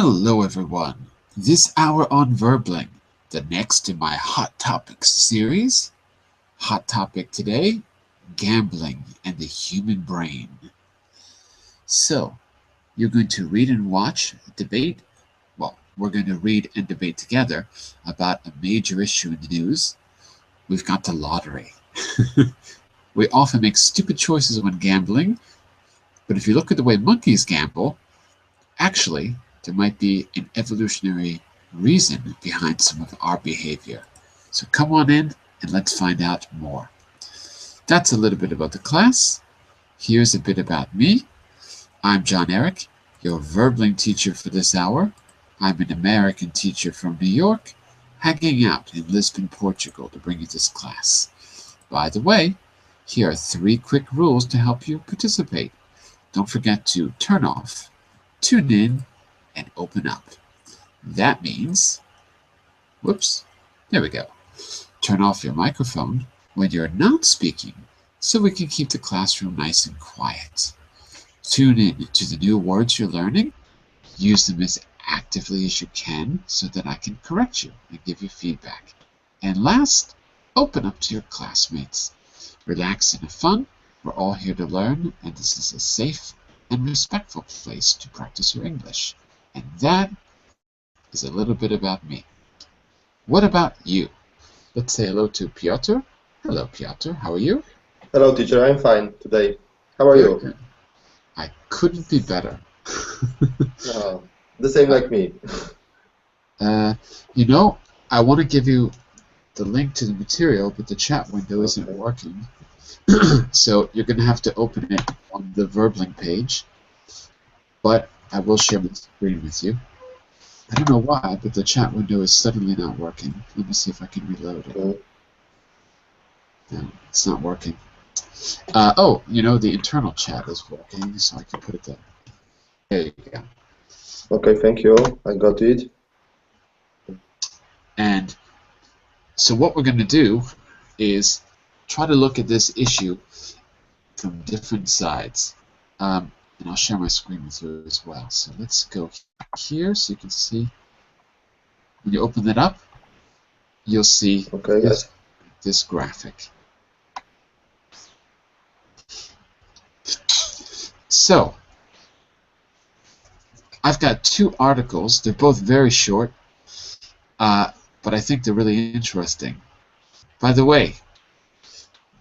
Hello everyone, this hour on Verbling, the next in my Hot Topics series. Hot topic today, gambling and the human brain. So, you're going to read and watch, debate, well, we're going to read and debate together about a major issue in the news. We've got the lottery. We often make stupid choices when gambling, but if you look at the way monkeys gamble, actually, there might be an evolutionary reason behind some of our behavior. So come on in and let's find out more. That's a little bit about the class. Here's a bit about me. I'm John Eric, your Verbling teacher for this hour. I'm an American teacher from New York, hanging out in Lisbon, Portugal to bring you this class. By the way, here are 3 quick rules to help you participate. Don't forget to turn off, tune in, and open up. That means, whoops, there we go. Turn off your microphone when you're not speaking so we can keep the classroom nice and quiet. Tune in to the new words you're learning. Use them as actively as you can so that I can correct you and give you feedback. And last, open up to your classmates. Relax and have fun. We're all here to learn, and this is a safe and respectful place to practice your English. And that is a little bit about me. What about you? Let's say hello to Piotr. Hello, Piotr. How are you? Hello, teacher. I'm fine today. How are you? Good. I couldn't be better. The same like me. I want to give you the link to the material, but the chat window isn't working. So you're going to have to open it on the Verbling page. But I will share my screen with you. I don't know why, but the chat window is suddenly not working. Let me see if I can reload it. No, it's not working. The internal chat is working, so I can put it there. There you go. Okay, thank you. I got it. And so what we're going to do is try to look at this issue from different sides. And I'll share my screen with you as well. So let's go here so you can see. When you open it up, you'll see this graphic. So, I've got 2 articles. They're both very short, but I think they're really interesting. By the way,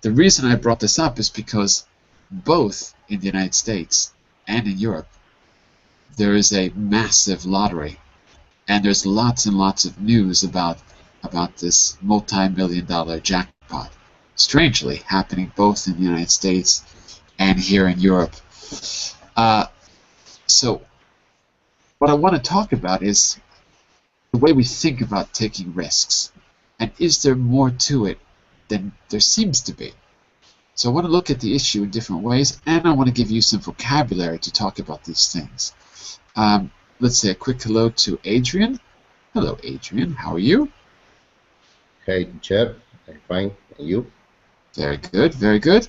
the reason I brought this up is because both in the United States and in Europe, there is a massive lottery, and there's lots and lots of news about this multi-million-dollar jackpot. Strangely, happening both in the United States and here in Europe. So, what I want to talk about is the way we think about taking risks, and is there more to it than there seems to be? So I want to look at the issue in different ways, and I want to give you some vocabulary to talk about these things. Let's say a quick hello to Adrian. Hello, Adrian. How are you? Hey, teacher. I'm fine. And you? Very good. Very good.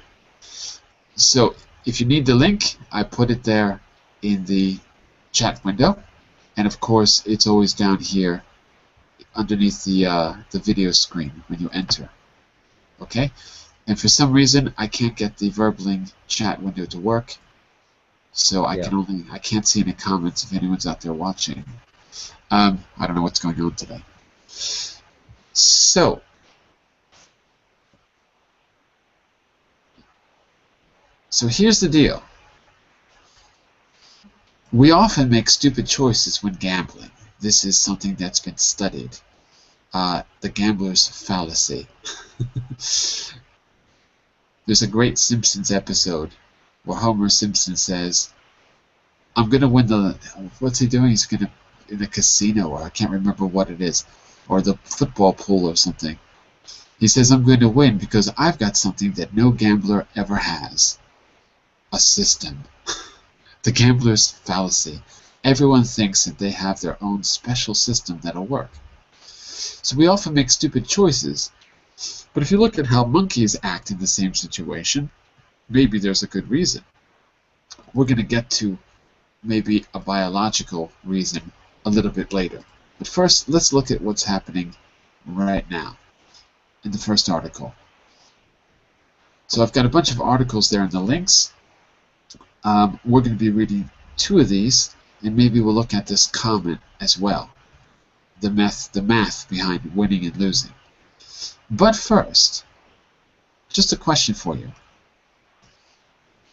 So if you need the link, I put it there in the chat window, and of course, it's always down here underneath the video screen when you enter. Okay. And for some reason, I can't get the Verbling chat window to work, so I can't see any comments if anyone's out there watching. I don't know what's going on today. So here's the deal. We often make stupid choices when gambling. This is something that's been studied. The gambler's fallacy. There's a great Simpsons episode where Homer Simpson says, I'm going to win what's he doing? He's going to, in a casino, or I can't remember what it is, or the football pool or something. He says, I'm going to win because I've got something that no gambler ever has. A system. The gambler's fallacy. Everyone thinks that they have their own special system that'll work. So we often make stupid choices. But if you look at how monkeys act in the same situation, maybe there's a good reason. We're going to get to maybe a biological reason a little bit later. But first, let's look at what's happening right now in the first article. So I've got a bunch of articles there in the links. We're going to be reading 2 of these, and maybe we'll look at this comment as well. The math behind winning and losing. But first, just a question for you.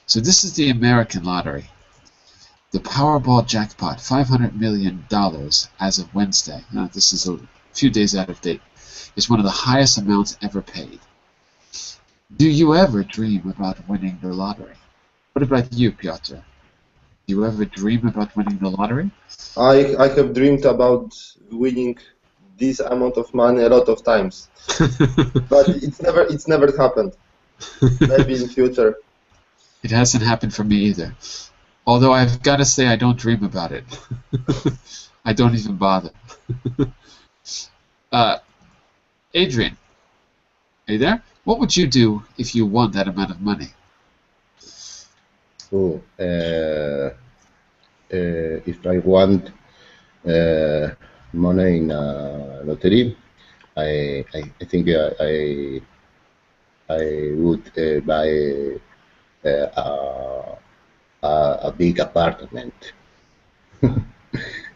So this is the American lottery. The Powerball jackpot, $500 million as of Wednesday. Now, this is a few days out of date. Is one of the highest amounts ever paid. Do you ever dream about winning the lottery? What about you, Piotr? Do you ever dream about winning the lottery? I have dreamed about winning this amount of money a lot of times, but it's never happened. Maybe in future. It hasn't happened for me either. Although I've got to say I don't dream about it. I don't even bother. Adrian, are you there? What would you do if you won that amount of money? Oh, if I want money in a lottery, I think I would buy a big apartment.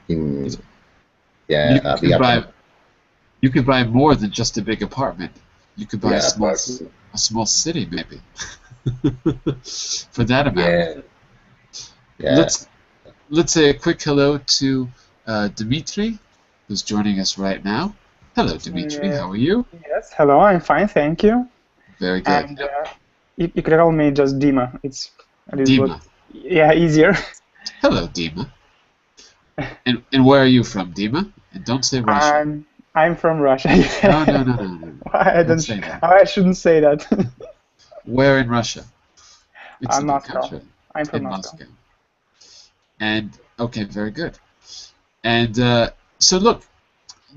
in yeah, You a big could buy, apartment. you could buy more than just a big apartment. You could buy Yeah, a small city, maybe. For that amount. yeah, yeah. Let's say a quick hello to Dimitri, who's joining us right now. Hello, Dimitri. How are you? Yes, hello, I'm fine, thank you. Very good. And you can call me just Dima. It's a little Dima. bit, easier. Hello, Dima. And where are you from, Dima? And don't say Russia. I'm from Russia. No. I say that. I shouldn't say that. Where in Russia? It's a big Moscow. country. I'm from In Moscow. And okay, very good. And so look,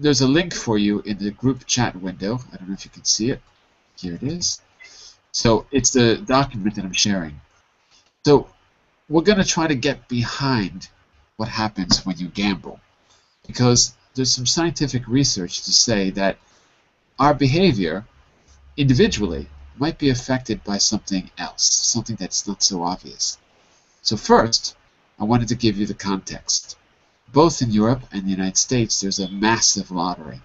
there's a link for you in the group chat window. I don't know if you can see it. Here it is. So it's the document that I'm sharing. So we're going to try to get behind what happens when you gamble, because there's some scientific research to say that our behavior individually might be affected by something else, something that's not so obvious. So first, I wanted to give you the context. Both in Europe and the United States, there's a massive lottery.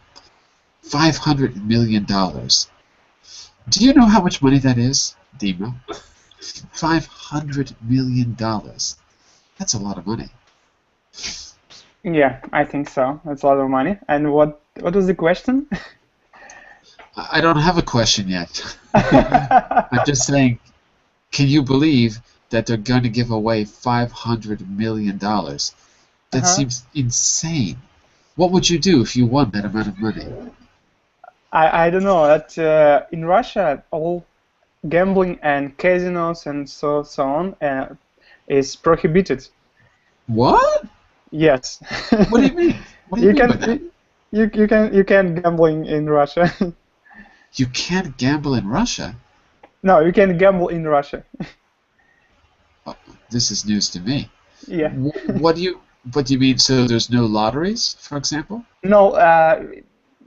$500 million. Do you know how much money that is, Dima? $500 million. That's a lot of money. Yeah, I think so. That's a lot of money. And what was the question? I don't have a question yet. I'm just saying, can you believe that they're going to give away $500 million? That seems insane. What would you do if you won that amount of money? I don't know. That in Russia, all gambling and casinos and so on is prohibited. What? Yes. What do you mean? What do you mean by that? You can't gambling in Russia. You can't gamble in Russia? No, you can gamble in Russia. Oh, this is news to me. Yeah. What do you mean? So there's no lotteries, for example? No,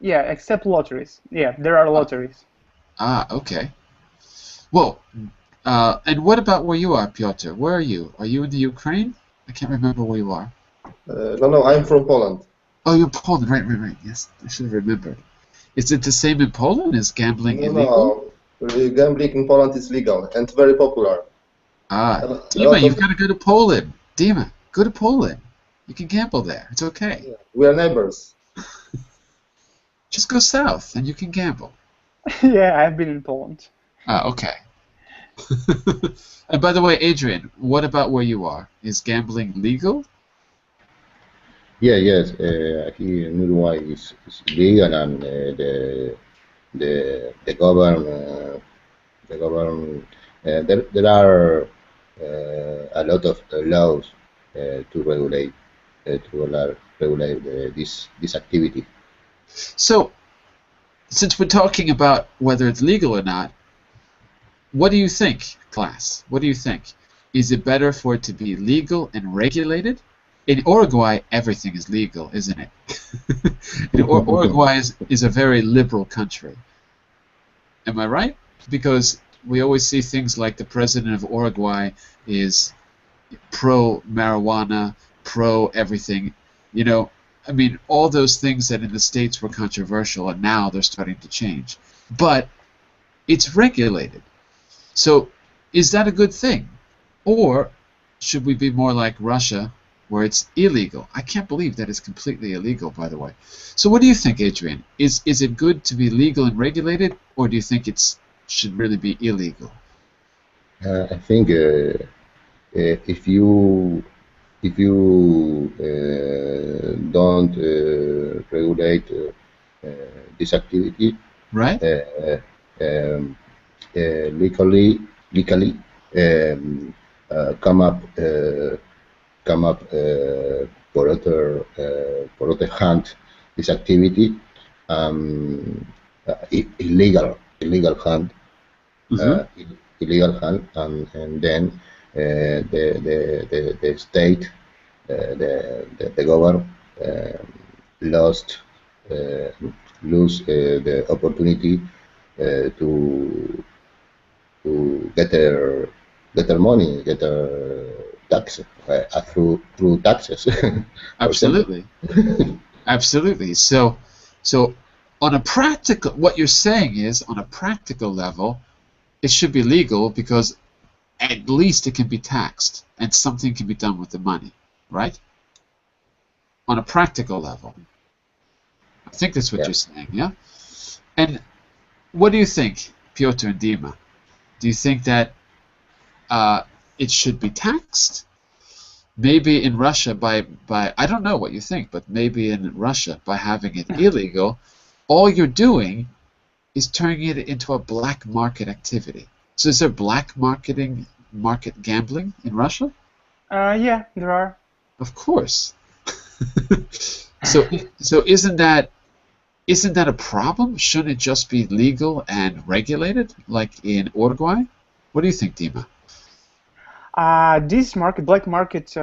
yeah, except lotteries. Yeah, there are lotteries. Okay. Well, and what about where you are, Piotr? Where are you? Are you in the Ukraine? I can't remember where you are. No, I'm from Poland. Oh, you're Poland. Right. Yes, I should have remembered. Is it the same in Poland? Is gambling illegal? No, gambling in Poland is legal and very popular. Dima, you've got to go to Poland. Dima, go to Poland. You can gamble there. It's okay. Yeah, we are neighbors. Just go south and you can gamble. Yeah, I've been in Poland. Okay. And by the way, Adrian, what about where you are? Is gambling legal? Yeah, yes. Here in Uruguay is legal, and the government there are a lot of laws to regulate this activity. So, since we're talking about whether it's legal or not, what do you think, class? What do you think? Is it better for it to be legal and regulated? in Uruguay, everything is legal, isn't it? Uruguay is a very liberal country. Am I right? Because we always see things like the president of Uruguay is pro-marijuana, pro-everything. You know, I mean, all those things that in the States were controversial, and now they're starting to change. But it's regulated. So is that a good thing? Or should we be more like Russia, where it's illegal? I can't believe that it's completely illegal, by the way. So what do you think, Adrian? Is it good to be legal and regulated, or do you think it should really be illegal? I think if you don't regulate this activity, Right? Um, legally come up for other hand this activity, illegal hand, illegal hand, and then the state, the government lose the opportunity to get their money, get their tax through taxes. Absolutely. Absolutely. So on a practical, what you're saying is, on a practical level, it should be legal because at least it can be taxed and something can be done with the money, right? On a practical level. I think that's what you're saying, yeah? And what do you think, Piotr and Dima? Do you think that it should be taxed? Maybe in Russia by I don't know what you think, but maybe in Russia by having it illegal, all you're doing is turning it into a black market activity. So is there black market gambling in Russia? Yeah, there are. Of course. So isn't that a problem? Shouldn't it just be legal and regulated like in Uruguay? What do you think, Dima? This black market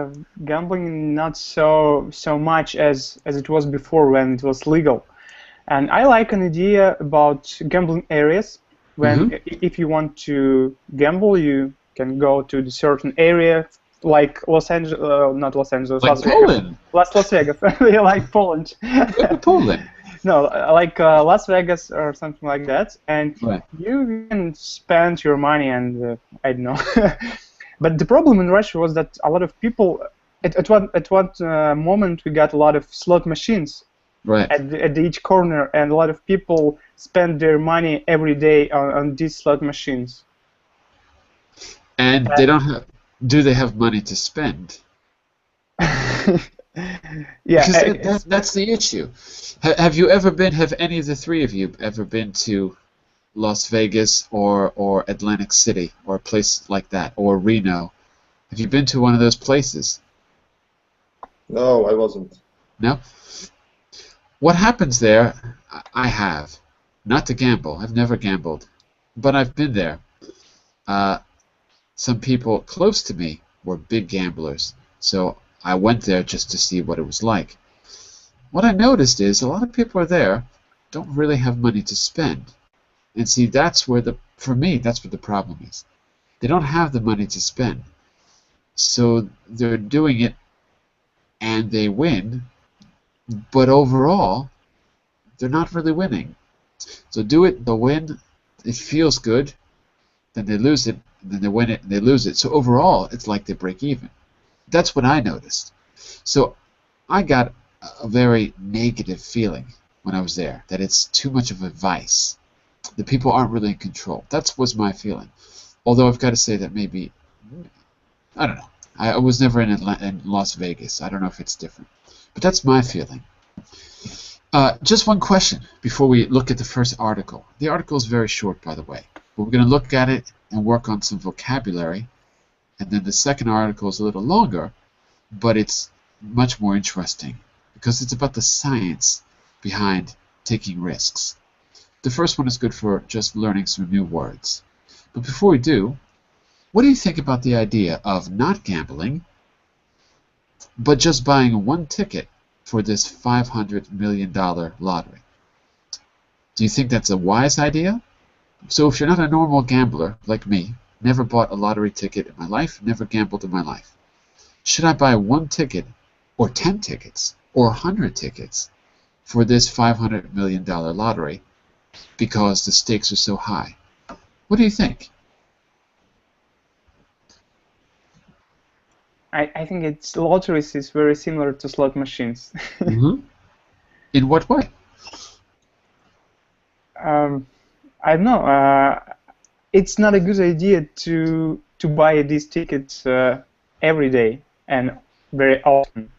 gambling, not so much as it was before when it was legal. And I like an idea about gambling areas. When if you want to gamble, you can go to the certain area, like Los Angeles, not Los Angeles, like Las Poland. Vegas. Las Vegas, yeah, like Poland. Poland. No, like Las Vegas or something like that, and Right. you can spend your money and I don't know. But the problem in Russia was that a lot of people, at one moment, we got a lot of slot machines Right. at each corner, and a lot of people spend their money every day on these slot machines. And they don't have. Do they have money to spend? Yeah, Because that's the issue. Have you ever been? Have any of the three of you ever been to Las Vegas or Atlantic City or a place like that, or Reno? Have you been to one of those places? No, I wasn't. No? What happens there, I have. Not to gamble. I've never gambled. But I've been there. Some people close to me were big gamblers. So I went there just to see what it was like. What I noticed is a lot of people are there, don't really have money to spend. And see, for me, that's where the problem is. They don't have the money to spend. So they're doing it and they win, but overall, they're not really winning. So do it, they'll win, it feels good, then they lose it, and then they win it and they lose it. So overall, it's like they break even. That's what I noticed. So I got a very negative feeling when I was there, that it's too much of a vice. The people aren't really in control. That was my feeling. Although I've got to say that maybe, I don't know. I was never in Las Vegas. I don't know if it's different. But that's my feeling. Just one question before we look at the first article. The article is very short, by the way. But we're going to look at it and work on some vocabulary. And then the second article is a little longer, but it's much more interesting because it's about the science behind taking risks. The first one is good for just learning some new words. But before we do, what do you think about the idea of not gambling but just buying one ticket for this $500 million lottery. Do you think that's a wise idea? So if you're not a normal gambler like me, never bought a lottery ticket in my life, never gambled in my life, should I buy one ticket or 10 tickets or 100 tickets for this $500 million lottery because the stakes are so high? What do you think? I think lotteries is very similar to slot machines. Mm-hmm. In what way? I don't know. It's not a good idea to buy these tickets every day and very often.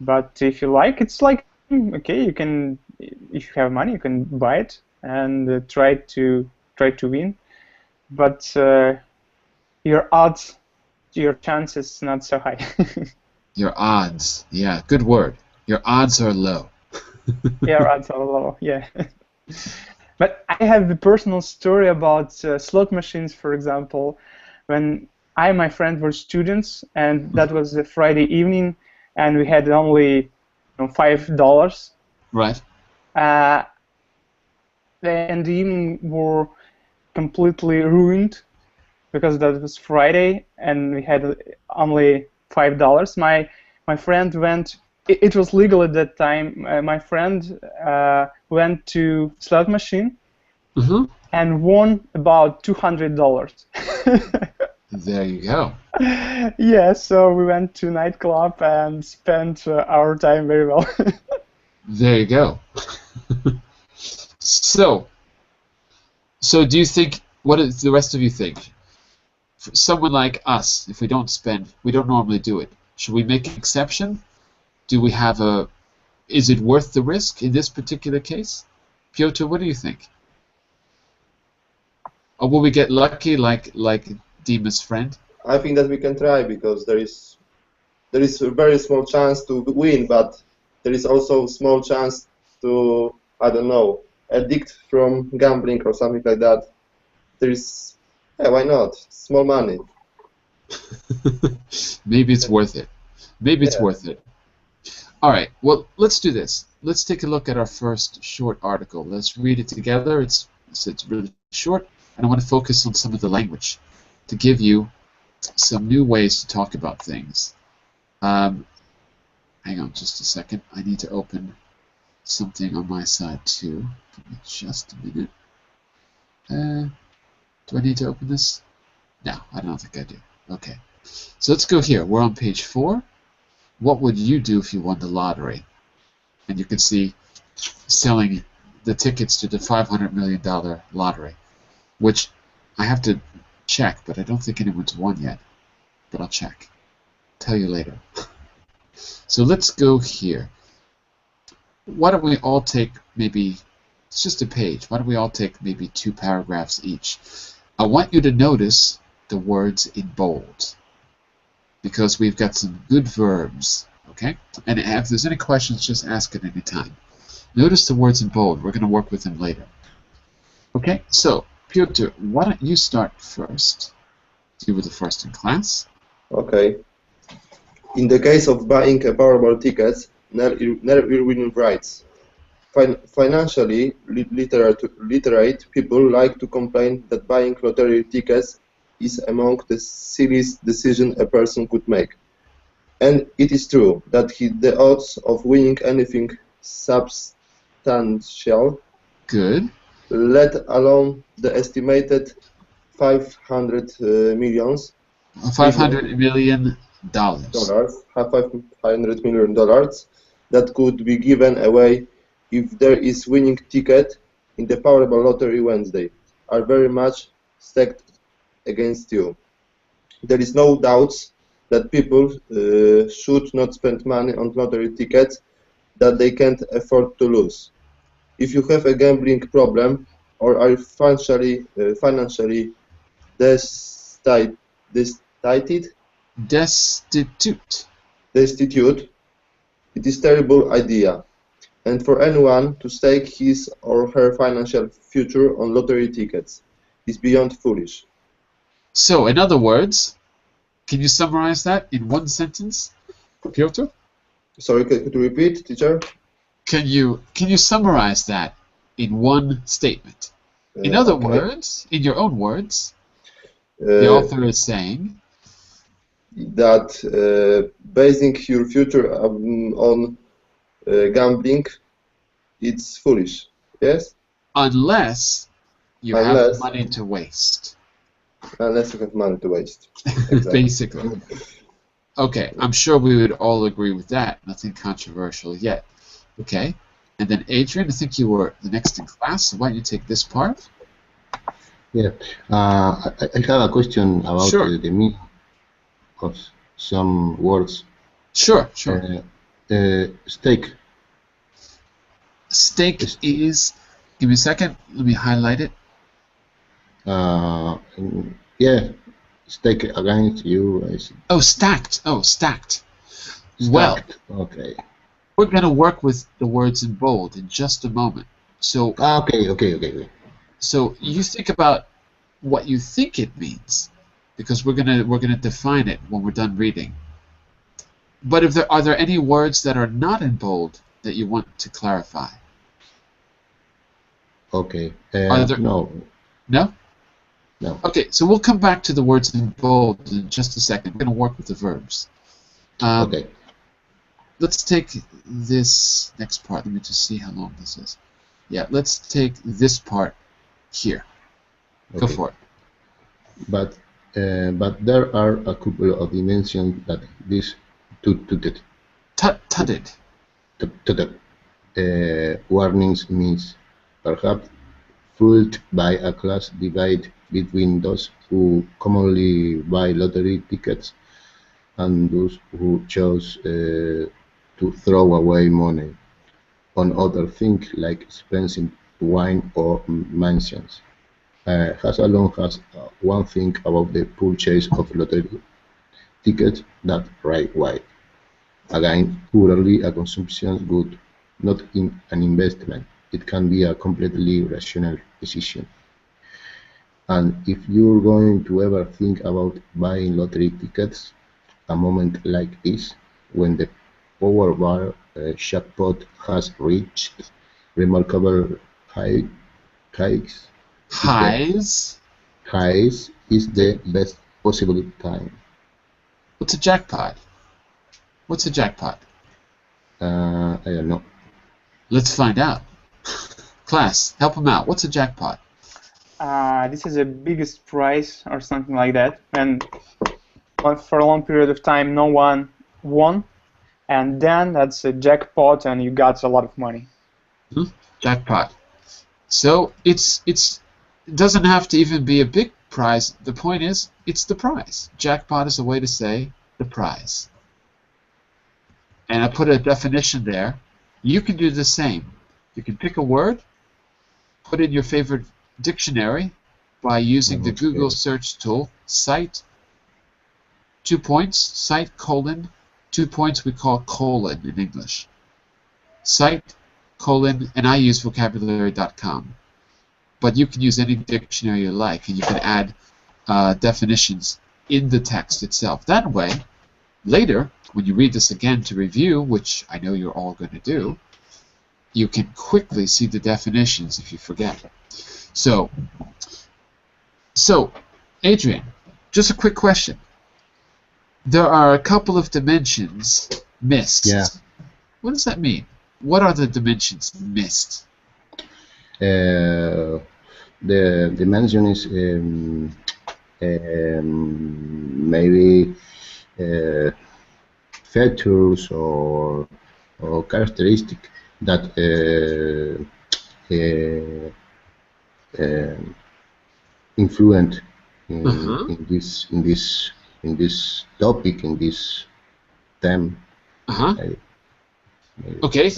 But if you like, it's like okay, you can, if you have money, you can buy it and try to win. But your odds, your chances not so high. Your odds. Yeah, good word. Your odds are low. Your odds are low. Yeah. But I have a personal story about slot machines, for example, when I and my friend were students, and that was a Friday evening, and we had only $5. Right. And the evening were completely ruined because that was Friday, and we had only $5. My friend went. It was legal at that time. My friend went to slot machine and won about $200. There you go. Yeah, so we went to nightclub and spent our time very well. There you go. So do you think, what does the rest of you think? For someone like us, if we don't normally do it, should we make an exception? Do we have is it worth the risk in this particular case? Piotr, what do you think? Or will we get lucky like Dima's friend? I think that we can try because there is a very small chance to win, but there is also small chance to, I don't know, addict from gambling or something like that. There is, yeah, why not? Small money. Maybe it's worth it. Maybe it's worth it. All right, well, let's do this. Let's take a look at our first short article. Let's read it together. It's really short, and I want to focus on some of the language to give you some new ways to talk about things. Hang on just a second. I need to open something on my side too. Give me just a minute. Do I need to open this? No, I don't think I do. Okay, so let's go here. We're on page 4. What would you do if you won the lottery? And you can see selling the tickets to the $500 million lottery, which I have to check, but I don't think anyone's won yet. But I'll check. Tell you later. So let's go here. Why don't we all take maybe, it's just a page, why don't we all take maybe 2 paragraphs each? I want you to notice the words in bold, because we've got some good verbs, okay? And if there's any questions, just ask at any time. Notice the words in bold. We're going to work with them later. Okay, so, Piotr, why don't you start first? You were the first in class. Okay. In the case of buying a Powerball ticket, Irwin writes, financially literate people like to complain that buying lottery tickets is among the silliest decision a person could make. And it is true that the odds of winning anything substantial, good, let alone the estimated 500 millions, $500 million. $500 million that could be given away if there is winning ticket in the Powerball lottery Wednesday are very much stacked against you. There is no doubt that people should not spend money on lottery tickets that they can't afford to lose. If you have a gambling problem or are financially destitute, it is a terrible idea, and for anyone to stake his or her financial future on lottery tickets is beyond foolish. So, in other words, can you summarize that in one sentence? Piotr? Sorry, could you repeat, teacher? Can you summarize that in one statement? In other Okay. words, in your own words, the Uh, author is saying that basing your future on gambling, it's foolish. Yes, unless you have unless money to waste. unless you have money to waste. Exactly. Basically. Okay, I'm sure we would all agree with that. Nothing controversial yet. Okay, and then Adrian, I think you were the next in class, so why don't you take this part? Yeah. I have a question about Sure. the meaning of some words. Sure. Stake. Stake is, give me a second, let me highlight it. Yeah. Stake against you. Oh, stacked. Oh, stacked. Stacked. Well, okay. we're going to work with the words in bold in just a moment. So, okay. So you think about what you think it means, because we're gonna define it when we're done reading. But if are there any words that are not in bold that you want to clarify? Okay. Are there, no. No? No. Okay, so we'll come back to the words in bold in just a second. We're going to work with the verbs. Okay. Let's take this next part. Let me just see how long this is. Yeah, let's take this part here. Go for it. But there are a couple of dimensions that this tutted warnings means. Perhaps fooled by a class divide between those who commonly buy lottery tickets and those who chose to throw away money on other things like expensive wine or mansions. Hasalon has one thing about the purchase of lottery tickets that right wide. Again, purely a consumption good, not in an investment. It can be a completely rational decision. And if you're going to ever think about buying lottery tickets, a moment like this, when the Powerball jackpot has reached remarkable heights, highs is the best possible time. What's a jackpot? What's a jackpot? I don't know. Let's find out. Class, help him out. What's a jackpot? This is the biggest prize or something like that, and for a long period of time no one won, and then that's a jackpot and you got a lot of money. Jackpot. So it doesn't have to even be a big prize. The point is, it's the prize. Jackpot is a way to say the prize. And I put a definition there. You can do the same. You can pick a word, put in your favorite dictionary by using the Google search tool, cite, 2 points, cite, colon, 2 points we call colon in English. Cite, colon, and I use vocabulary.com. But you can use any dictionary you like, and you can add definitions in the text itself. That way, later, when you read this again to review, which I know you're all going to do, you can quickly see the definitions if you forget. So Adrian, just a quick question. There are a couple of dimensions missed. Yeah. What does that mean? What are the dimensions missed? The dimension is maybe features or characteristic that influence in this topic, in this theme. Okay.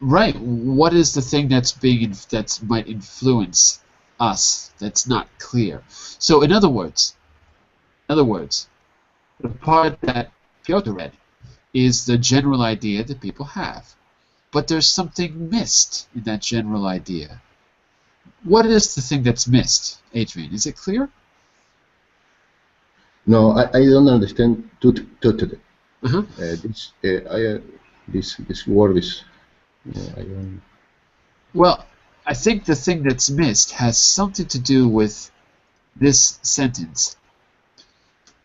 Right. What is the thing that's that might influence us that's not clear? So in other words, the part that Piotr read is the general idea that people have. But there's something missed in that general idea. What is the thing that's missed, Adrian? Is it clear? No, I don't understand. Uh-huh. This word is I don't. Well, I think the thing that's missed has something to do with this sentence.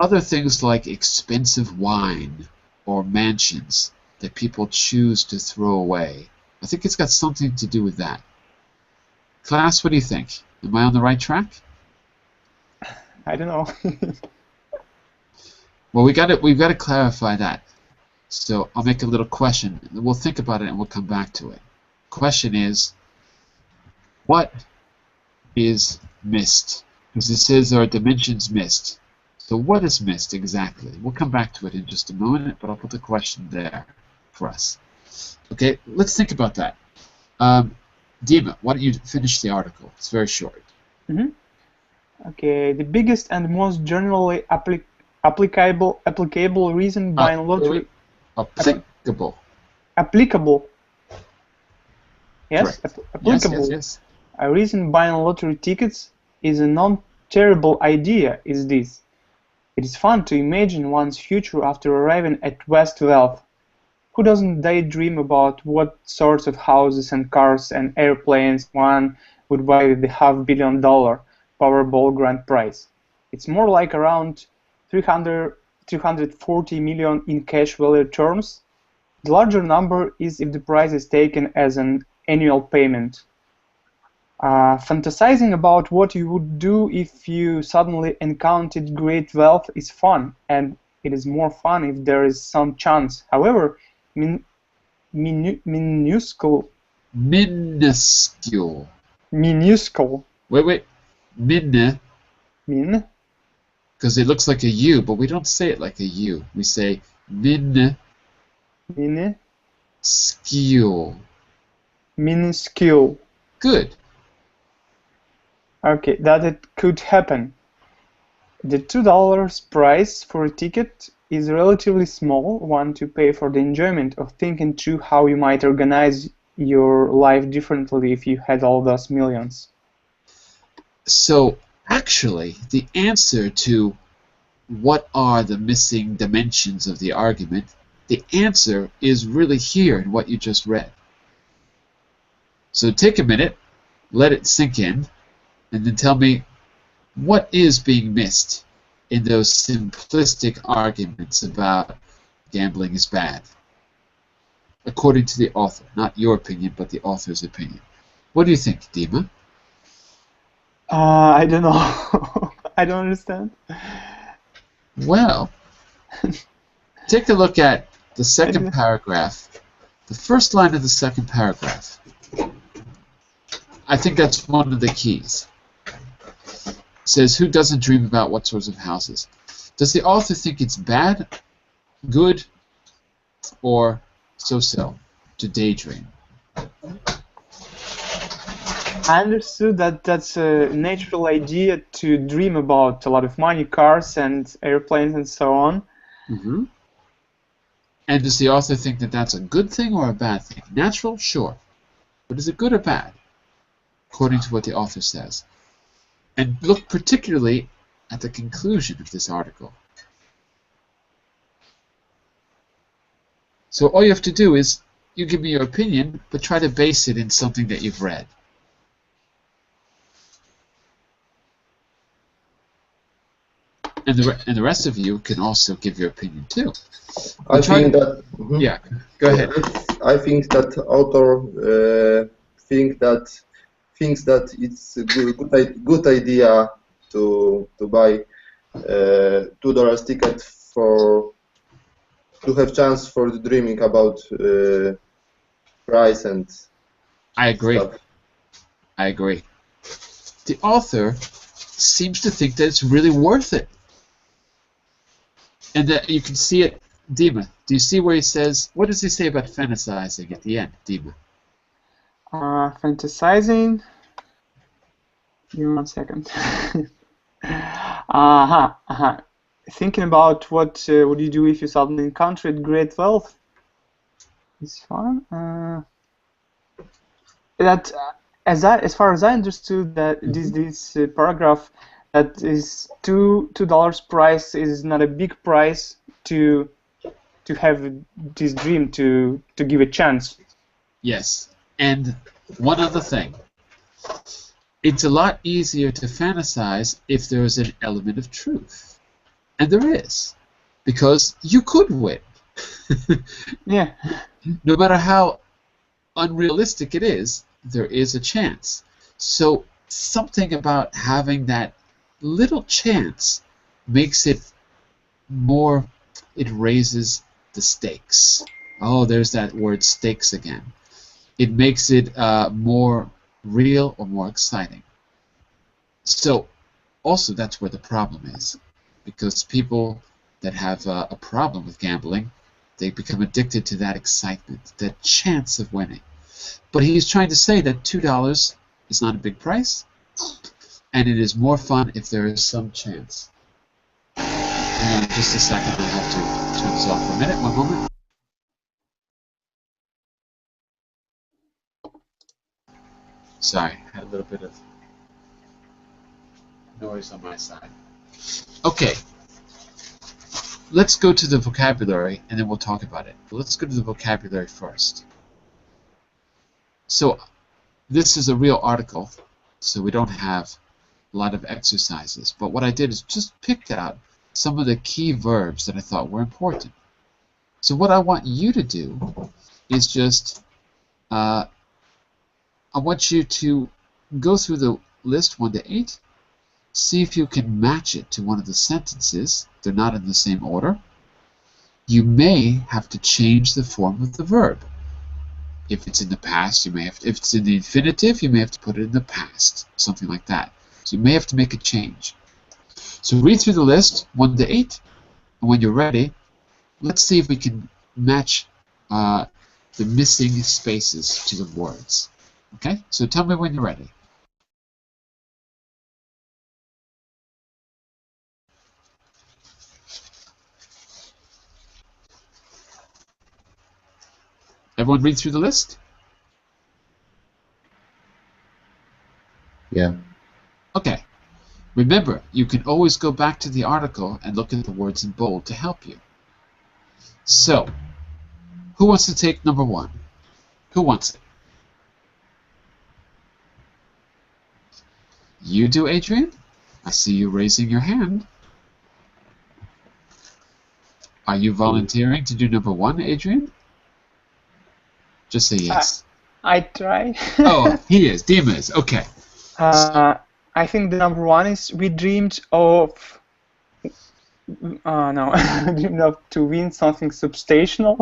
Other things like expensive wine or mansions that people choose to throw away. I think it's got something to do with that. Class, what do you think? Am I on the right track? I don't know. Well, we've got to clarify that. So I'll make a little question. We'll think about it and we'll come back to it. Question is, what is missed? Because it says there are dimensions missed. So what is missed exactly? We'll come back to it in just a moment, but I'll put the question there for us. Okay, let's think about that. Dima, why don't you finish the article? It's very short. Okay, the biggest and most generally applicable reason buying lottery. Applicable. Yes, applicable. Yes. A reason buying lottery tickets is a non-terrible idea is this. It is fun to imagine one's future after arriving at vast wealth. Who doesn't daydream about what sorts of houses and cars and airplanes one would buy with the $500 million Powerball grand prize? It's more like around 340 million in cash value terms. The larger number is if the prize is taken as an annual payment. Fantasizing about what you would do if you suddenly encountered great wealth is fun, and it is more fun if there is some chance. However, minuscule. Wait. Min. Min. Because it looks like a U, but we don't say it like a U. We say min. Minuscule. Minuscule. Good. Okay, that it could happen. The $2 price for a ticket is a relatively small one to pay for the enjoyment of thinking through how you might organize your life differently if you had all those millions. So, actually, the answer to what are the missing dimensions of the argument, the answer is really here in what you just read. So take a minute, let it sink in, and then tell me what is being missed in those simplistic arguments about gambling is bad, according to the author. Not your opinion, but the author's opinion. What do you think, Dima? I don't know. I don't understand. Well, take a look at the second paragraph, the first line of the second paragraph. I think that's one of the keys. It says, who doesn't dream about what sorts of houses? Does the author think it's bad, good, or so-so to daydream? I understood that that's a natural idea to dream about a lot of money, cars and airplanes and so on. Mm-hmm. And does the author think that that's a good thing or a bad thing? Natural? Sure. But is it good or bad? According to what the author says. And look particularly at the conclusion of this article. So all you have to do is, you give me your opinion, but try to base it in something that you've read. And the rest of you can also give your opinion too. I think that. Yeah, go ahead. I think that author thinks that it's a good idea to buy $2 ticket to have chance for the dreaming about price and. I agree. Stuff. I agree. The author seems to think that it's really worth it. And that you can see it, Dima. Do you see where he says, what does he say about fantasizing at the end, Dima? Fantasizing. Give me 1 second. Thinking about what would you do if you suddenly encountered great wealth. It's fun. That as far as I understood that this paragraph, that is $2 price is not a big price to to have this dream to give a chance. Yes. And one other thing. It's a lot easier to fantasize if there is an element of truth. And there is. Because you could win. Yeah. No matter how unrealistic it is, there is a chance. So something about having that little chance makes it more, it raises the stakes. Oh, there's that word stakes again. It makes it more real or more exciting. So also that's where the problem is. Because people that have a problem with gambling, they become addicted to that excitement, that chance of winning. But he's trying to say that $2 is not a big price, and it is more fun if there is some chance. Hang on just a second, I have to turn this off for a minute, one moment. Sorry, I had a little bit of noise on my side. Okay, let's go to the vocabulary and then we'll talk about it. But let's go to the vocabulary first. So this is a real article, so we don't have a lot of exercises. But what I did is just picked out some of the key verbs that I thought were important. So what I want you to do is just, I want you to go through the list 1 to 8, see if you can match it to one of the sentences. They're not in the same order. You may have to change the form of the verb. If it's in the past, you may have to, if it's in the infinitive, you may have to put it in the past, something like that. So you may have to make a change. So read through the list 1 to 8, and when you're ready, let's see if we can match the missing spaces to the words. Okay? So tell me when you're ready. Everyone read through the list? Yeah. Okay. Remember, you can always go back to the article and look at the words in bold to help you. So, who wants to take number 1? Who wants it? You do, Adrian? I see you raising your hand. Are you volunteering to do number 1, Adrian? Just say yes. I try. Oh, he is. Dima is. Okay. I think the number 1 is we dreamed of. No, dreamed of to win something substantial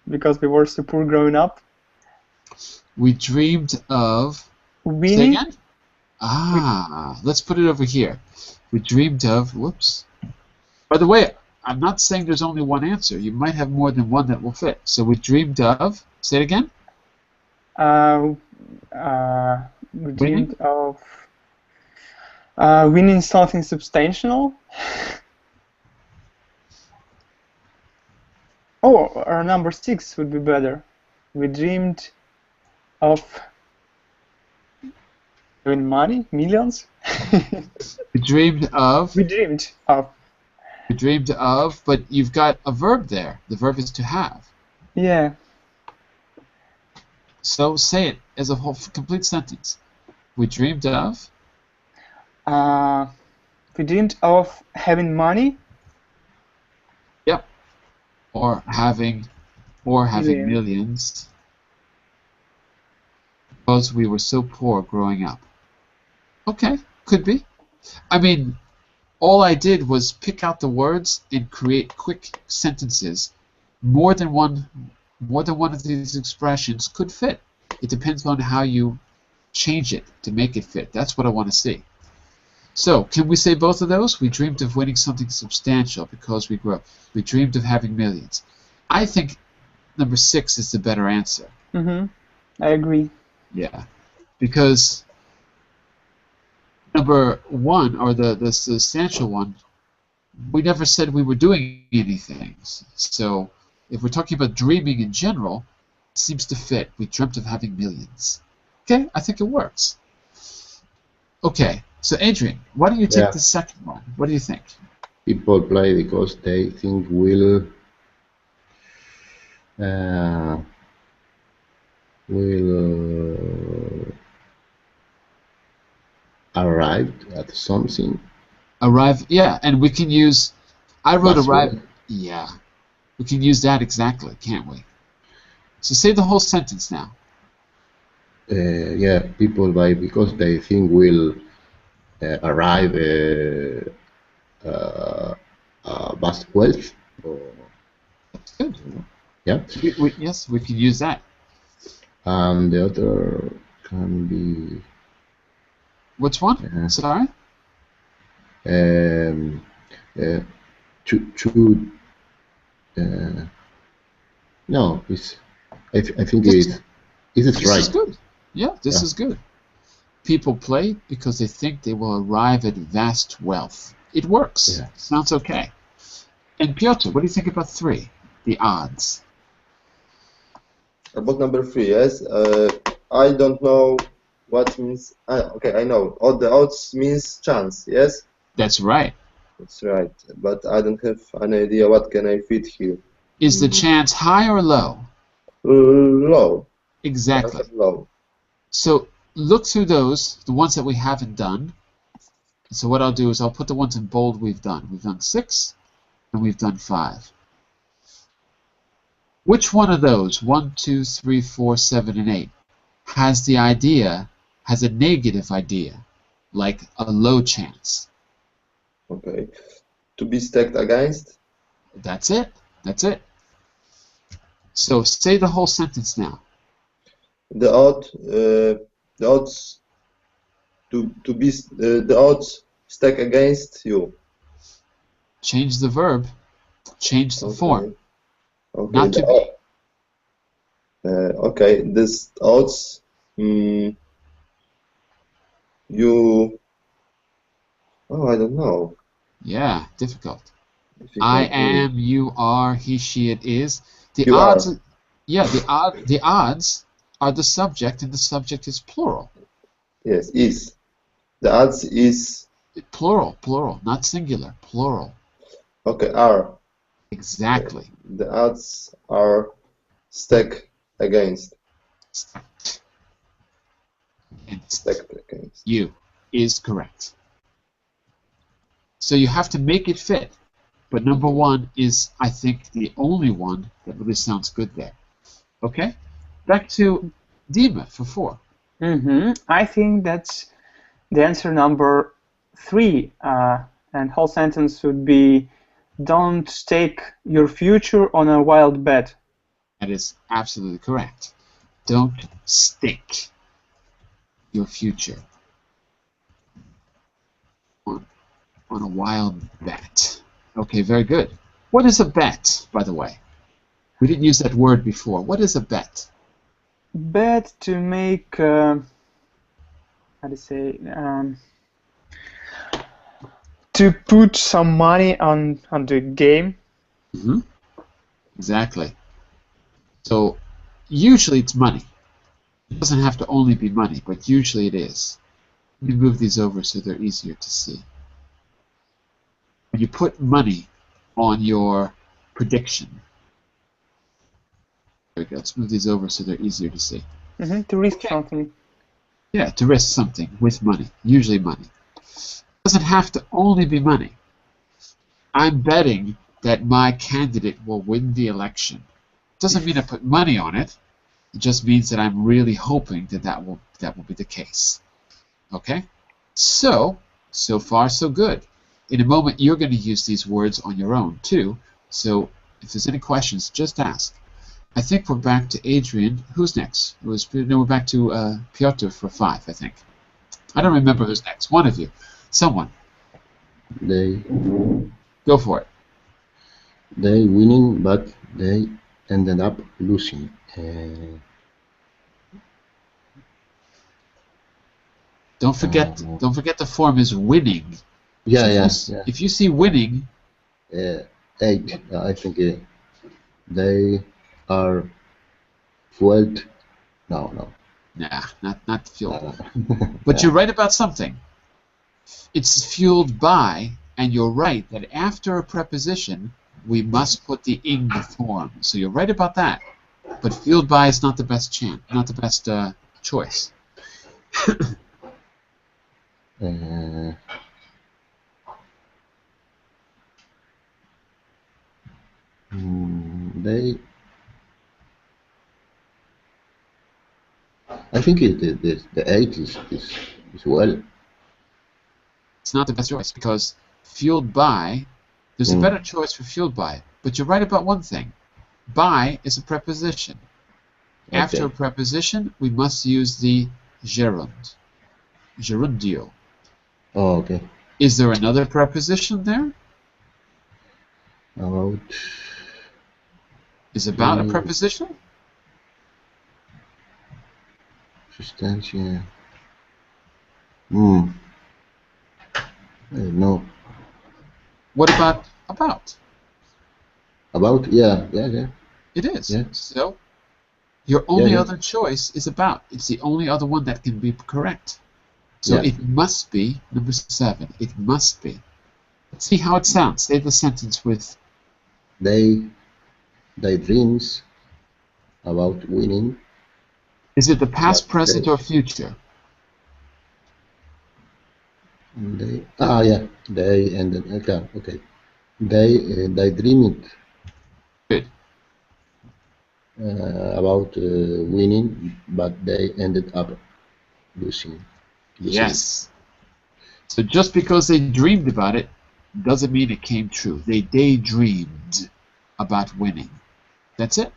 because we were so poor growing up. We dreamed of. Winning. Say again? Let's put it over here. We dreamed of. Whoops. By the way, I'm not saying there's only one answer. You might have more than one that will fit. So we dreamed of. Say it again. We dreamed of winning something substantial. Oh, or number 6 would be better. We dreamed of winning money, millions. We dreamed of. We dreamed of. We dreamed of, but you've got a verb there. The verb is to have. Yeah. So say it as a whole complete sentence. We dreamed of. We dreamed of having money. Yep. Or having Yeah. millions. Because we were so poor growing up. Okay, could be. I mean, all I did was pick out the words and create quick sentences. More than one of these expressions could fit. It depends on how you change it to make it fit. That's what I want to see. So, can we say both of those? We dreamed of winning something substantial because we grew up. We dreamed of having millions. I think number 6 is the better answer. Mm-hmm. I agree. Yeah, because number 1, or the substantial one, we never said we were doing anything. So, if we're talking about dreaming in general, it seems to fit. We dreamt of having millions. Okay, I think it works. Okay, so Adrian, why don't you take Yeah. the second one? What do you think? People play because they think will uh, will arrive at something. Arrive, yeah, and we can use, I wrote That's arrive, well. yeah, we can use that exactly, can't we? So say the whole sentence now. Yeah, people buy because they think will arrive vast wealth. Or, That's good. yeah, Yes, we can use that. and the other can be Which one? Sorry? um, uh, to uh, no, I think This, it is this is right. good. Yeah, this Yeah. is good. People play because they think they will arrive at vast wealth. It works. Yeah. Sounds okay. And Piotr, what do you think about 3? The odds. About number 3, yes. I don't know what means. Okay, I know. All the odds means chance, yes? That's right. That's right. But I don't have an idea what can I fit here. Is the chance high or low? Low. Exactly. Low. So look through those, the ones that we haven't done. So what I'll do is I'll put the ones in bold we've done. We've done 6 and we've done 5. Which one of those, 1, 2, 3, 4, 7, and 8, has a negative idea, like a low chance? Okay. To be stacked against? That's it. That's it. So say the whole sentence now. The odds to be the odds stack against you. Change the verb. Change the form. Okay. Not to be. Okay. This odds. You. Oh, I don't know. Yeah, difficult. I am, you are, he, she, it is. The You odds. are. Yeah, the odds are the subject, and the subject is plural. Yes, is. The odds is. Plural, not singular. Plural. Okay, are. Exactly. The odds are stacked against. Stacked against. You is correct. So you have to make it fit. But number 1 is, I think, the only one that really sounds good there. Okay? Back to Dima for 4. I think that's the answer number 3. And whole sentence would be, don't stake your future on a wild bet. That is absolutely correct. Don't stake your future on a wild bet. Okay, very good. What is a bet, by the way? We didn't use that word before. What is a bet? Bet to make, how to say, to put some money on the game. Exactly. So usually it's money. It doesn't have to only be money, but usually it is. Let me move these over so they're easier to see. When you put money on your prediction. There we go. Let's move these over so they're easier to see. To risk something. Yeah, to risk something with money. Usually money. It doesn't have to only be money. I'm betting that my candidate will win the election. Doesn't mean I put money on it. It just means that I'm really hoping that will be the case. Okay? So far so good. In a moment you're going to use these words on your own too. So if there's any questions, just ask. I think we're back to Adrian. Who's next? We're back to Piotr for 5, I think. I don't remember who's next. One of you. Someone. They Go for it. winning, but they ended up losing. Don't forget the form is winning. Yeah, So if you see winning, 8. I think they are fueled. No. nah, not fueled. But you're right about something. It's fueled by, and you're right that after a preposition, we must put the ing form. So you're right about that. But fueled by is not the best chance, not the best choice. Uh, they. I think the 8 is well. It's not the best choice because fueled by, there's a better choice for fueled by. But you're right about one thing. By is a preposition. Okay. After a preposition, we must use the gerund. Gerundio. Oh, okay. Is there another preposition there? About. Is about a preposition? Substantia. I don't know. What about about? About? Yeah. It is. Yeah. So your only Yeah. other choice is about. It's the only other one that can be correct. So Yeah. it must be number 7. It must be. Let's see how it sounds. Say the sentence with They dreams about winning. is it the past, But present, or future? They ended. Okay. They dreamed Good. about winning, but they ended up losing. Yes. So just because they dreamed about it doesn't mean it came true. They daydreamed about winning. That's it.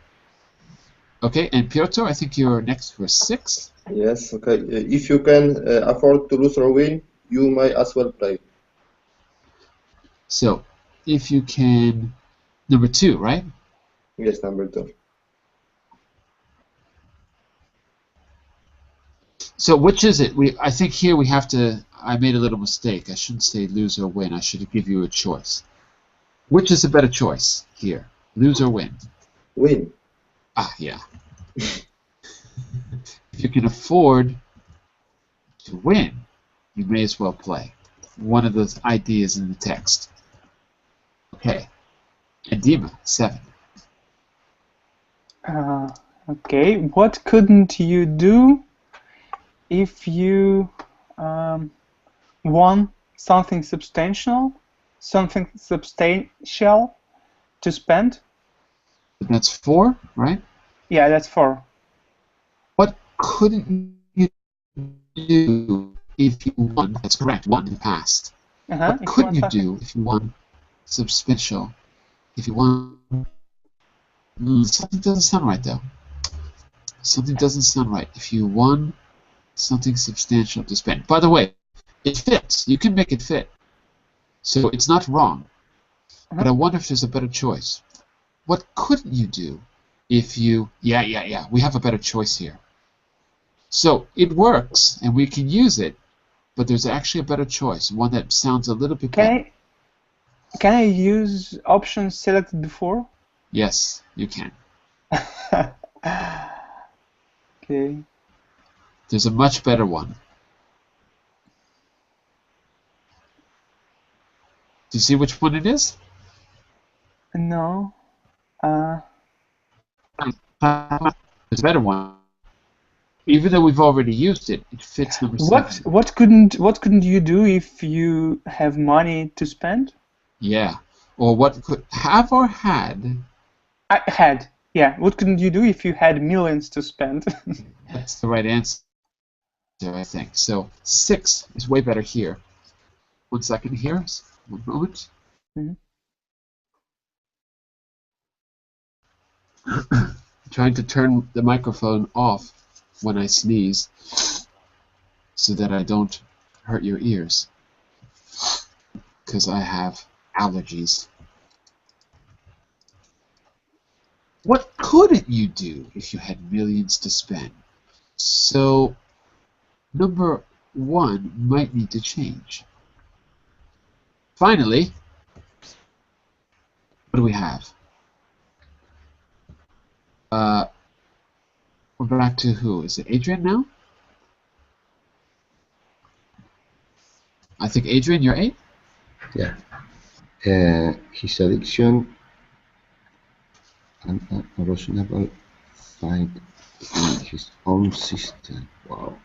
Okay, and Piotr, I think you're next for 6. Yes, okay. If you can afford to lose or win, you may as well play. So, if you can, number 2, right? Yes, number 2. So which is it? I think here we have to, I made a little mistake. I shouldn't say lose or win. I should give you a choice. Which is a better choice here? Lose or win? Win. Ah, yeah. If you can afford to win, you may as well play. One of those ideas in the text. Okay. And Dima, 7. Okay, what couldn't you do if you won something substantial to spend? That's 4, right? Yeah, that's 4. What couldn't you do if you won? That's correct. Won in the past. What couldn't you do if you won substantial? If you won, something doesn't sound right though. Something doesn't sound right. If you won something substantial to spend. By the way, it fits. You can make it fit. So it's not wrong. But I wonder if there's a better choice. What couldn't you do if you... Yeah. We have a better choice here. So it works, and we can use it, but there's actually a better choice, one that sounds a little bit better. Can I use options selected before? Yes, you can. Okay. There's a much better one. Do you see which one it is? No. There's a better one. Even though we've already used it, it fits number 7. What couldn't you do if you have money to spend? Yeah. Or what could have or had? I had. Yeah. What couldn't you do if you had millions to spend? That's the right answer, I think. So 6 is way better here. 1 second here. 1 moment. I'm trying to turn the microphone off when I sneeze so that I don't hurt your ears because I have allergies. What couldn't you do if you had millions to spend? So number 1 might need to change. Finally, what do we have? We're back to who? Is it Adrian now? I think Adrian, you're 8? Yeah. His addiction an unreasonable fight in his own system. Wow.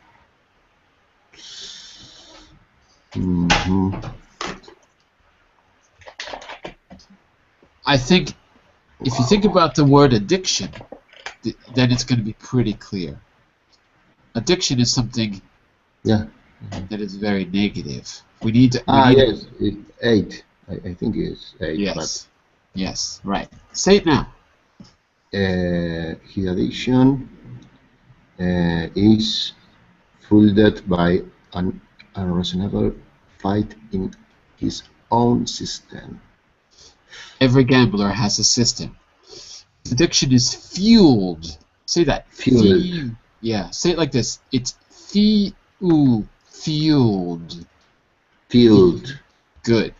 I think if you think about the word addiction, then it's going to be pretty clear. Addiction is something that is very negative. We need to. Yes, 8. I think it's 8. Yes. Yes. Right. Say it now. His addiction is fueled by an unreasonable fight in his own system. Every gambler has a system. His addiction is fueled. Say that. Fueled. Yeah. Say it like this. It's fueled. Fueled. Good.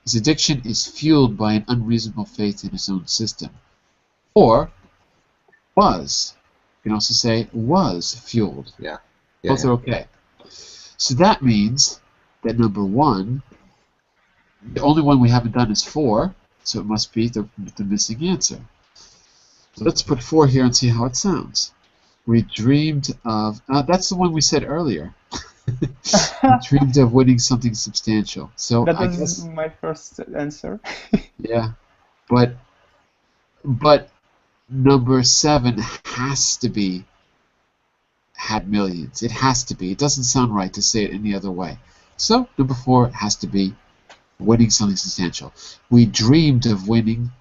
His addiction is fueled by an unreasonable faith in his own system. Or was. You can also say was fueled. Yeah. Both are okay. So that means that number 1, the only one we haven't done is 4, so it must be the missing answer. So let's put 4 here and see how it sounds. We dreamed of... that's the one we said earlier. We dreamed of winning something substantial. So that I was guess, my first answer. yeah, but number 7 has to be had millions. It has to be. It doesn't sound right to say it any other way. So number 4 has to be winning something substantial. We dreamed of winning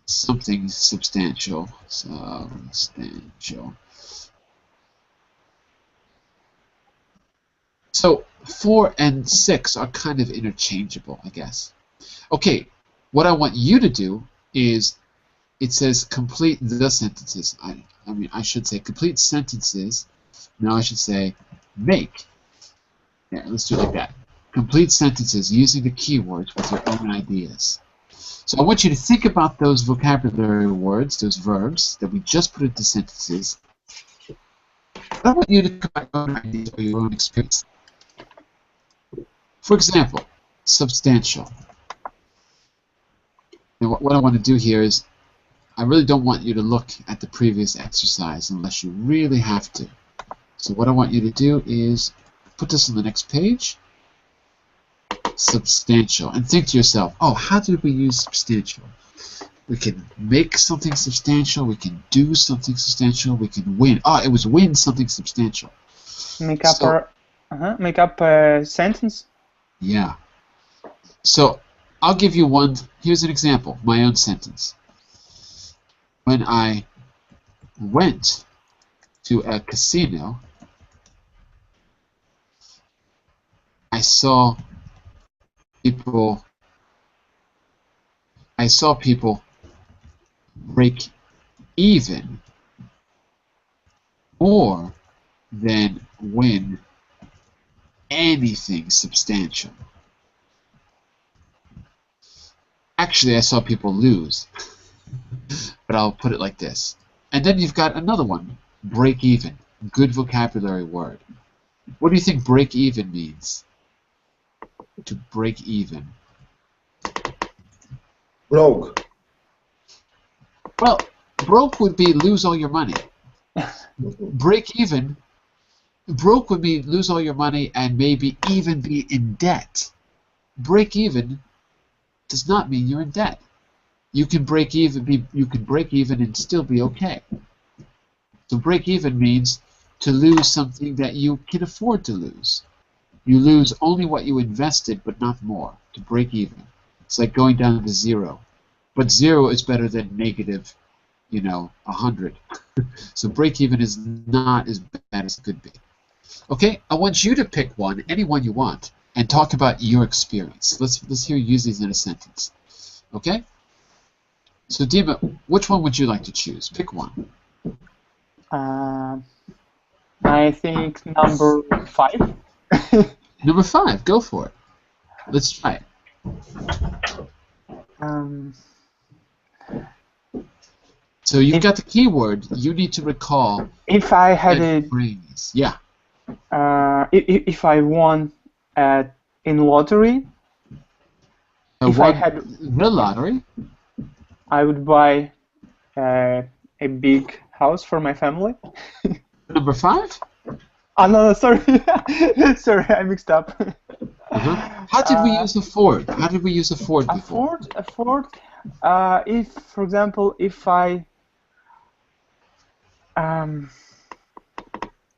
something substantial. Substantial. So 4 and 6 are kind of interchangeable, I guess. Okay, what I want you to do is, it says complete the sentences. I mean, I should say complete sentences. Now I should say make. Yeah, let's do it like that. Complete sentences using the keywords with your own ideas. So I want you to think about those vocabulary words, those verbs that we just put into sentences. I want you to come up with your own ideas or your own experience. For example, substantial. And what I want to do here is, I really don't want you to look at the previous exercise unless you really have to. So what I want you to do is put this on the next page. Substantial. And think to yourself, oh, how did we use substantial? We can make something substantial. We can do something substantial. We can win. Oh, it was win something substantial. Make up a sentence? Yeah. So I'll give you one. Here's an example. My own sentence. When I went to a casino, I saw people break even more than win anything substantial. Actually, I saw people lose, but I'll put it like this. And then you've got another one, break even. Good vocabulary word. What do you think break even means? To break even. Broke. Well, broke would be lose all your money. Break even, broke would be lose all your money and maybe even be in debt. Break even does not mean you're in debt. You can break even and still be okay. So break even means to lose something that you can afford to lose. You lose only what you invested, but not more. To break even. It's like going down to 0. But 0 is better than negative, 100. So break even is not as bad as it could be. Okay, I want you to pick one, any one you want, and talk about your experience. Let's hear you use these in a sentence. Okay? So Dima, which one would you like to choose? Pick one. I think number 5. Number 5, go for it. Let's try it. So you've got the keyword. You need to recall. If I had a phrase. Yeah. If I won in lottery. If I had the lottery. I would buy a big house for my family. Number 5? Oh no, sorry, sorry, I mixed up. How did we use afford? How did we use afford before? Afford. If, for example, if I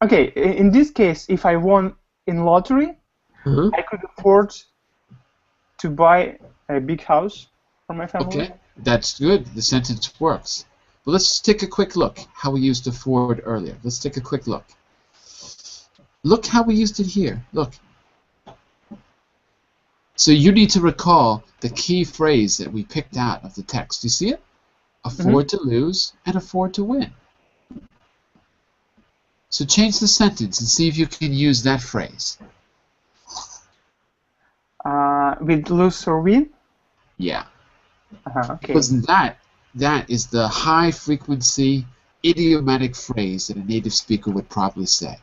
okay, in this case, if I won in lottery, I could afford to buy a big house for my family. Okay, that's good. The sentence works. But let's take a quick look how we used afford earlier. Let's take a quick look. Look how we used it here. Look. So you need to recall the key phrase that we picked out of the text. You see it? Afford to lose and afford to win. So change the sentence and see if you can use that phrase. With lose or win? Yeah. Okay. Because that is the high frequency idiomatic phrase that a native speaker would probably say.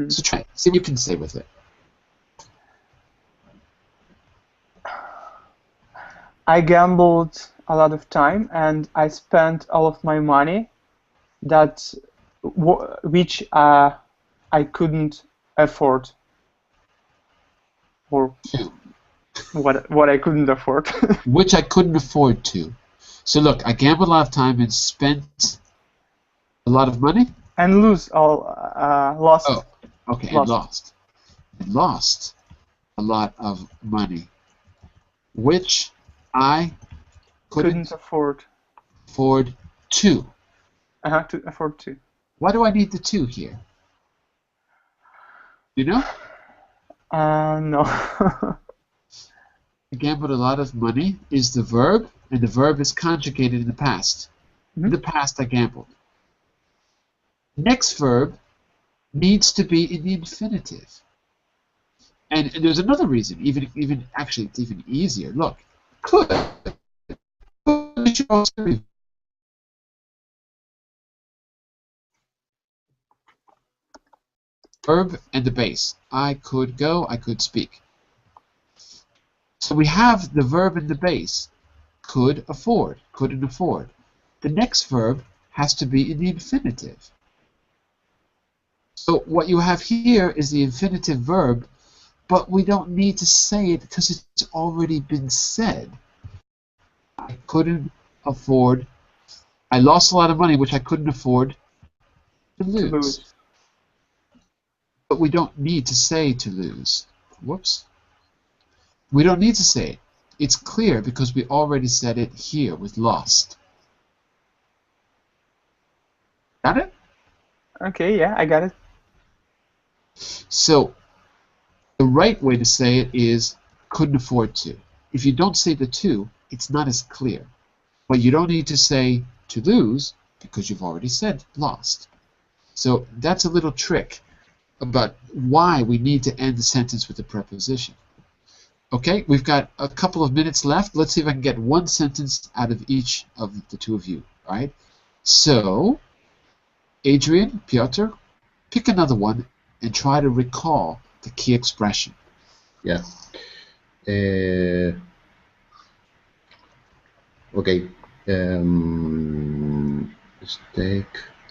So try it. See what you can say with it. I gambled a lot of time and I spent all of my money which I couldn't afford, or what I couldn't afford. Which I couldn't afford to. So look, I gambled a lot of time and spent a lot of money. And lost. Oh, okay, lost. And lost a lot of money, which I couldn't afford to. To afford to. Why do I need the to here? You know? No. I gambled a lot of money is the verb, and the verb is conjugated in the past. In the past, I gambled. Next verb needs to be in the infinitive. And there's another reason, even actually it's even easier. Look, could verb and the base. I could go, I could speak. So we have the verb and the base. Could afford, couldn't afford. The next verb has to be in the infinitive. So what you have here is the infinitive verb, but we don't need to say it because it's already been said. I couldn't afford. I lost a lot of money, which I couldn't afford to lose. But we don't need to say to lose. Whoops. We don't need to say it. It's clear because we already said it here with lost. Got it? Okay, yeah, I got it. So the right way to say it is couldn't afford to. If you don't say the to, it's not as clear. But you don't need to say to lose because you've already said lost. So that's a little trick about why we need to end the sentence with a preposition. Okay, we've got a couple of minutes left. Let's see if I can get one sentence out of each of the two of you. All right. So, Adrian, Piotr, pick another one and try to recall the key expression. Yeah. Okay. Steak.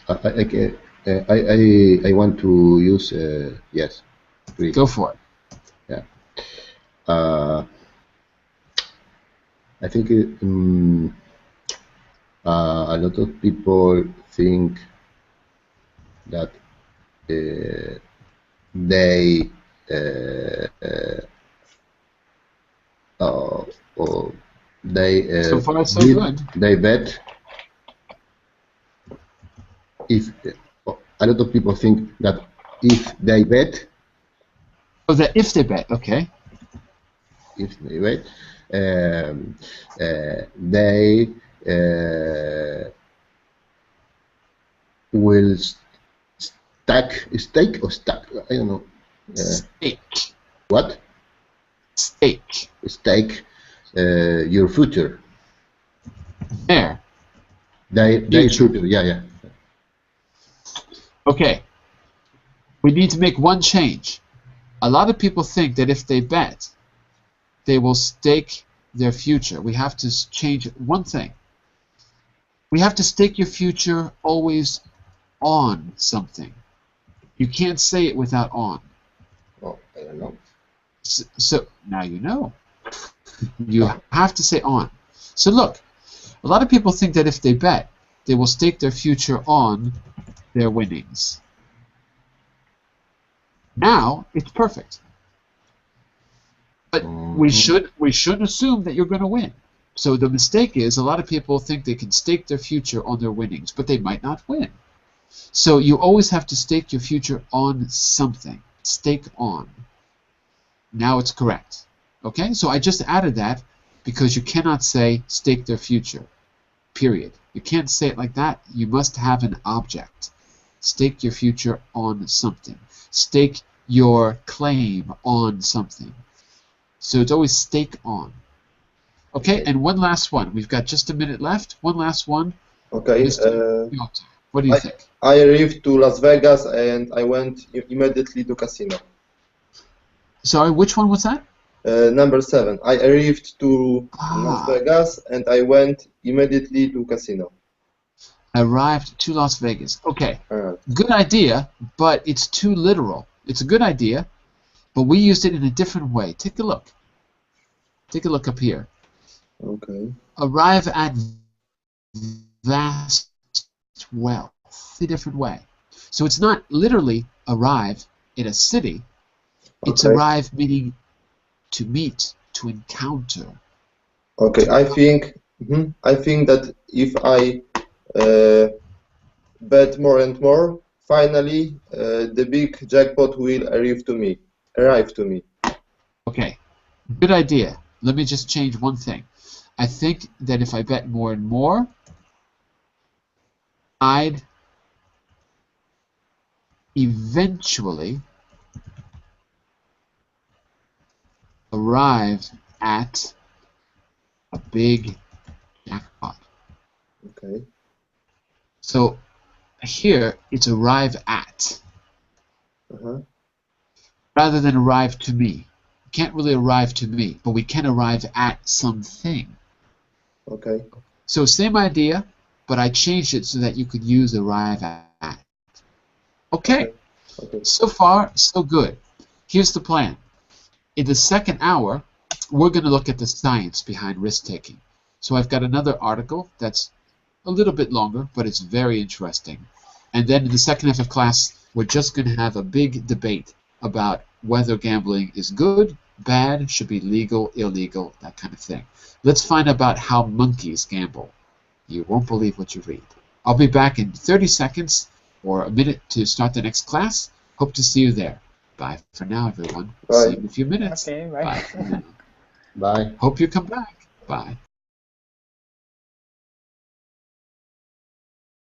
I want to use yes. Please. Go for it. Yeah. I think a lot of people think that they So far, so good. They bet. If a lot of people think that if they bet. Oh, that if they bet, okay. If they bet, they will stake or stack. I don't know. Stake. What? Stake. Stake your future. Their future. Yeah. Okay. We need to make one change. A lot of people think that if they bet, they will stake their future, we have to change one thing. We have to stake your future always on something. You can't say it without on. Oh, I don't know. So now you know. You have to say on. So look, a lot of people think that if they bet, they will stake their future on their winnings. Now it's perfect. But we should assume that you're going to win. So the mistake is a lot of people think they can stake their future on their winnings, but they might not win. So you always have to stake your future on something. Stake on. Now it's correct. Okay? So I just added that because you cannot say stake their future. Period. You can't say it like that. You must have an object. Stake your future on something. Stake your claim on something. So it's always stake on. Okay, and one last one. We've got just a minute left. One last one. Okay. What do you think? I arrived to Las Vegas and I went immediately to casino. Sorry, which one was that? Number 7. I arrived to Las Vegas and I went immediately to casino. Arrived to Las Vegas. Okay. Good idea, but it's too literal. It's a good idea, but we used it in a different way. Take a look. Take a look up here. Okay. Arrive at vast wealth. A different way. So it's not literally arrive in a city. It's arrive meaning to meet, to encounter. Okay, I think that if I bet more and more, finally the big jackpot will arrive to me. Okay, good idea. Let me just change one thing. I think that if I bet more and more, I'd eventually arrive at a big jackpot. Okay. So here it's arrive at rather than arrive to me. We can't really arrive to me, but we can arrive at something. Okay. So same idea, but I changed it so that you could use arrive at. Okay. So far, so good. Here's the plan. In the second hour, we're going to look at the science behind risk-taking. So I've got another article that's a little bit longer, but it's very interesting. And then in the second half of class, we're just going to have a big debate about whether gambling is good, bad, should be legal, illegal, that kind of thing. Let's find out about how monkeys gamble. You won't believe what you read. I'll be back in 30 seconds or a minute to start the next class. Hope to see you there. Bye for now, everyone. Bye. See you in a few minutes. Okay, bye. Bye for now. Bye. Hope you come back. Bye.